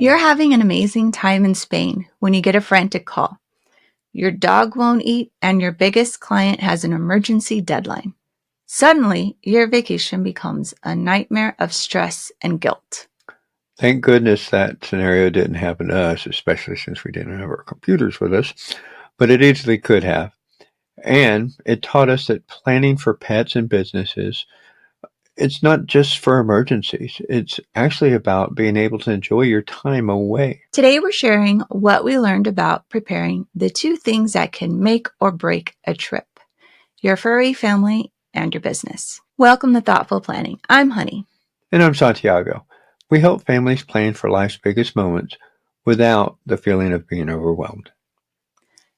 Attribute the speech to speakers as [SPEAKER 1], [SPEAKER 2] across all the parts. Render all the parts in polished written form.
[SPEAKER 1] You're having an amazing time in Spain when you get a frantic call. Your dog won't eat and your biggest client has an emergency deadline. Suddenly, your vacation becomes a nightmare of stress and guilt.
[SPEAKER 2] Thank goodness that scenario didn't happen to us, especially since we didn't have our computers with us, but it easily could have. And it taught us that planning for pets and businesses, it's not just for emergencies. It's actually about being able to enjoy your time away.
[SPEAKER 1] Today, we're sharing what we learned about preparing the two things that can make or break a trip: your furry family and your business. Welcome to Thoughtful Planning. I'm Honey.
[SPEAKER 2] And I'm Santiago. We help families plan for life's biggest moments without the feeling of being overwhelmed.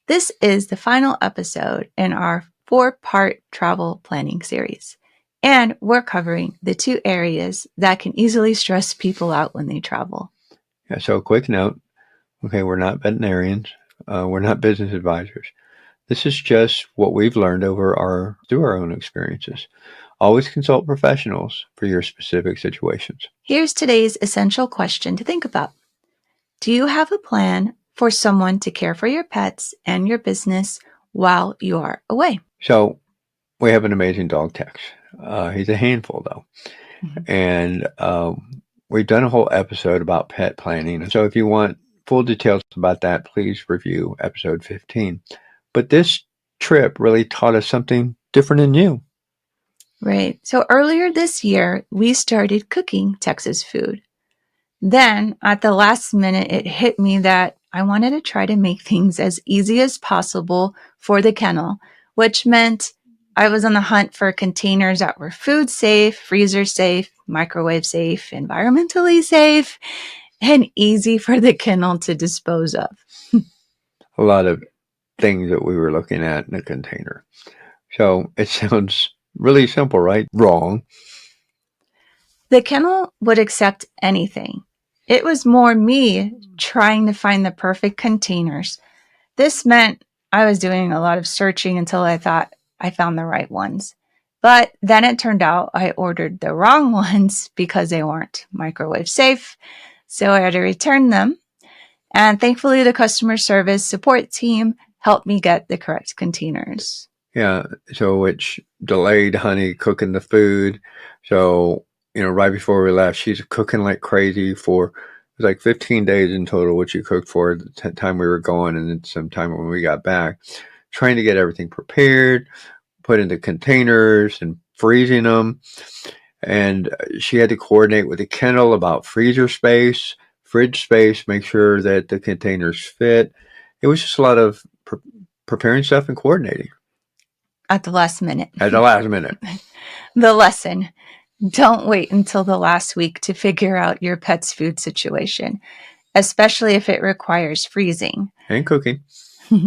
[SPEAKER 1] This is the final episode in our 4-part travel planning series, and we're covering the two areas that can easily stress people out when they travel.
[SPEAKER 2] Yeah, so a quick note. Okay, we're not veterinarians. We're not business advisors. This is just what we've learned through our own experiences. Always consult professionals for your specific situations.
[SPEAKER 1] Here's today's essential question to think about. Do you have a plan for someone to care for your pets and your business while you are away?
[SPEAKER 2] So we have an amazing dog, Tex. He's a handful, though.
[SPEAKER 1] Mm-hmm.
[SPEAKER 2] And we've done a whole episode about pet planning. So if you want full details about that, please review episode 15. But this trip really taught us something different and new.
[SPEAKER 1] Right. So earlier this year, we started cooking Texas food. Then at the last minute, it hit me that I wanted to try to make things as easy as possible for the kennel, which meant I was on the hunt for containers that were food safe, freezer safe, microwave safe, environmentally safe, and easy for the kennel to dispose of.
[SPEAKER 2] A lot of things that we were looking at in a container. So it sounds really simple, right? Wrong.
[SPEAKER 1] The kennel would accept anything. It was more me trying to find the perfect containers. This meant I was doing a lot of searching until I thought I found the right ones. But then it turned out I ordered the wrong ones because they weren't microwave safe. So I had to return them. And thankfully, the customer service support team helped me get the correct containers.
[SPEAKER 2] Yeah, so which delayed Honey cooking the food. So, right before we left, she's cooking like crazy it was like 15 days in total, what she cooked for the time we were going and then some time when we got back, trying to get everything prepared, put into containers and freezing them. And she had to coordinate with the kennel about freezer space, fridge space, make sure that the containers fit. It was just a lot of preparing stuff and coordinating.
[SPEAKER 1] At the last minute.
[SPEAKER 2] The
[SPEAKER 1] lesson: don't wait until the last week to figure out your pet's food situation, especially if it requires freezing.
[SPEAKER 2] And cooking.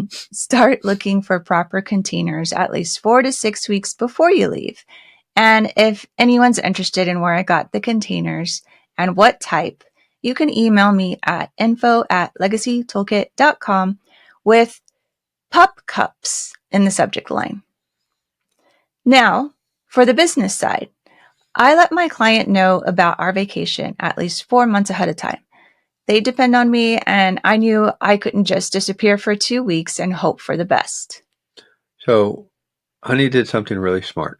[SPEAKER 1] Start looking for proper containers at least 4 to 6 weeks before you leave. And if anyone's interested in where I got the containers and what type, you can email me at info@legacytoolkit.com with pup cups in the subject line. Now, for the business side, I let my client know about our vacation at least 4 months ahead of time. They depend on me, and I knew I couldn't just disappear for 2 weeks and hope for the best.
[SPEAKER 2] So, Honey did something really smart.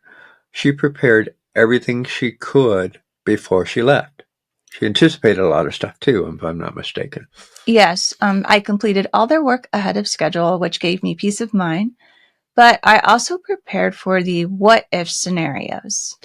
[SPEAKER 2] She prepared everything she could before she left. She anticipated a lot of stuff too, if I'm not mistaken.
[SPEAKER 1] Yes, I completed all their work ahead of schedule, which gave me peace of mind. But I also prepared for the what-if scenarios.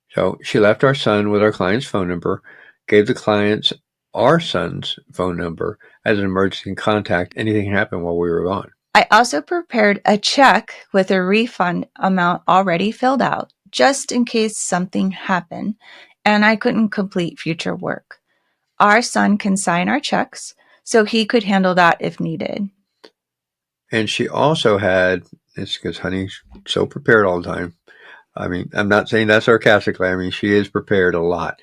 [SPEAKER 2] So she left our son with our client's phone number, gave the clients our son's phone number as an emergency contact. Anything happened while we were gone.
[SPEAKER 1] I also prepared a check with a refund amount already filled out, just in case something happened and I couldn't complete future work. Our son can sign our checks, so he could handle that if needed.
[SPEAKER 2] And she also had, it's because Honey's so prepared all the time. I mean, I'm not saying that sarcastically. I mean, she is prepared a lot.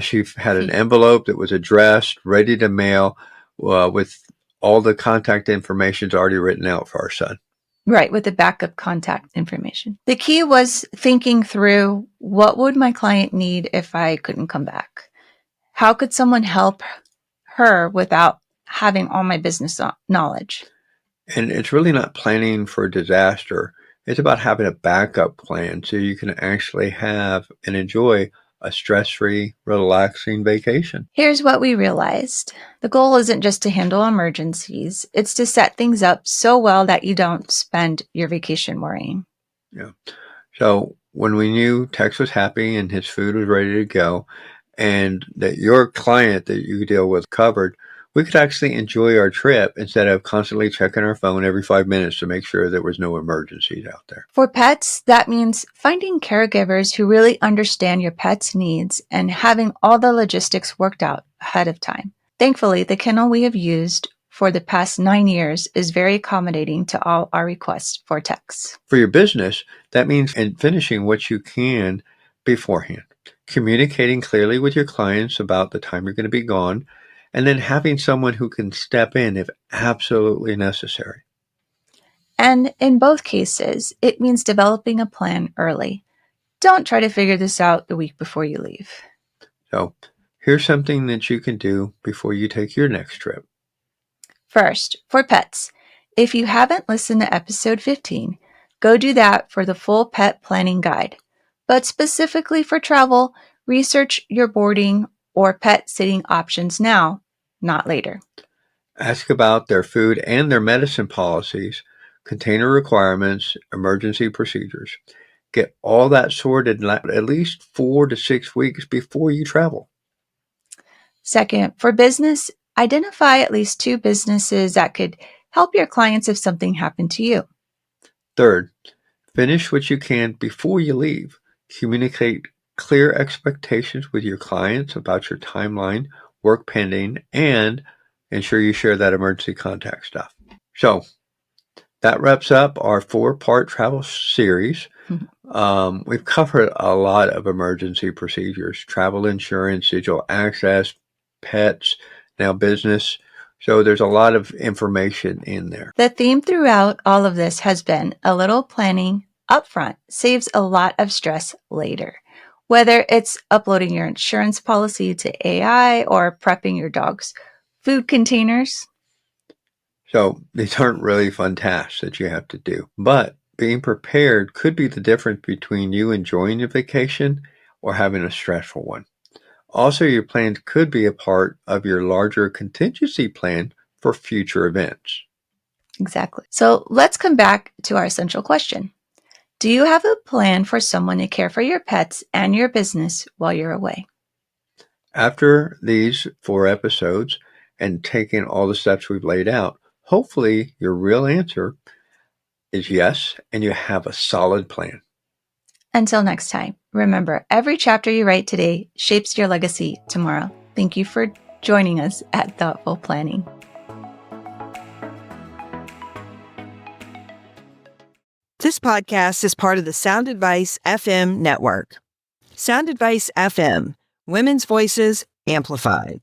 [SPEAKER 2] She had an envelope that was addressed, ready to mail, with all the contact information already written out for our son.
[SPEAKER 1] Right, with the backup contact information. The key was thinking through, what would my client need if I couldn't come back? How could someone help her without having all my business knowledge.
[SPEAKER 2] And it's really not planning for disaster. It's about having a backup plan so you can actually have and enjoy a stress-free, relaxing vacation.
[SPEAKER 1] Here's what we realized. The goal isn't just to handle emergencies. It's to set things up so well that you don't spend your vacation worrying.
[SPEAKER 2] Yeah. So when we knew Tex was happy and his food was ready to go, and that your client that you deal with covered, we could actually enjoy our trip instead of constantly checking our phone every 5 minutes to make sure there was no emergencies out there.
[SPEAKER 1] For pets, that means finding caregivers who really understand your pet's needs and having all the logistics worked out ahead of time. Thankfully, the kennel we have used for the past 9 years is very accommodating to all our requests for Tex.
[SPEAKER 2] For your business, that means finishing what you can beforehand, communicating clearly with your clients about the time you're going to be gone, and then having someone who can step in if absolutely necessary.
[SPEAKER 1] And in both cases, it means developing a plan early. Don't try to figure this out the week before you leave.
[SPEAKER 2] So, here's something that you can do before you take your next trip.
[SPEAKER 1] First, for pets, if you haven't listened to episode 15, go do that for the full pet planning guide. But specifically for travel, research your boarding or pet sitting options now, not later.
[SPEAKER 2] Ask about their food and their medicine policies, container requirements, emergency procedures. Get all that sorted at least 4 to 6 weeks before you travel.
[SPEAKER 1] Second, for business, identify at least 2 businesses that could help your clients if something happened to you.
[SPEAKER 2] Third, finish what you can before you leave. Communicate clear expectations with your clients about your timeline, work pending, and ensure you share that emergency contact stuff. So that wraps up our 4-part travel series. We've covered a lot of emergency procedures, travel insurance, digital access, pets, now business. So there's a lot of information in there.
[SPEAKER 1] The theme throughout all of this has been a little planning upfront saves a lot of stress later. Whether it's uploading your insurance policy to AI or prepping your dog's food containers.
[SPEAKER 2] So these aren't really fun tasks that you have to do, but being prepared could be the difference between you enjoying your vacation or having a stressful one. Also, your plans could be a part of your larger contingency plan for future events.
[SPEAKER 1] Exactly. So let's come back to our essential question. Do you have a plan for someone to care for your pets and your business while you're away?
[SPEAKER 2] After these 4 episodes and taking all the steps we've laid out, hopefully your real answer is yes, and you have a solid plan.
[SPEAKER 1] Until next time, remember, every chapter you write today shapes your legacy tomorrow. Thank you for joining us at Thoughtful Planning.
[SPEAKER 3] This podcast is part of the Sound Advice FM network. Sound Advice FM, women's voices amplified.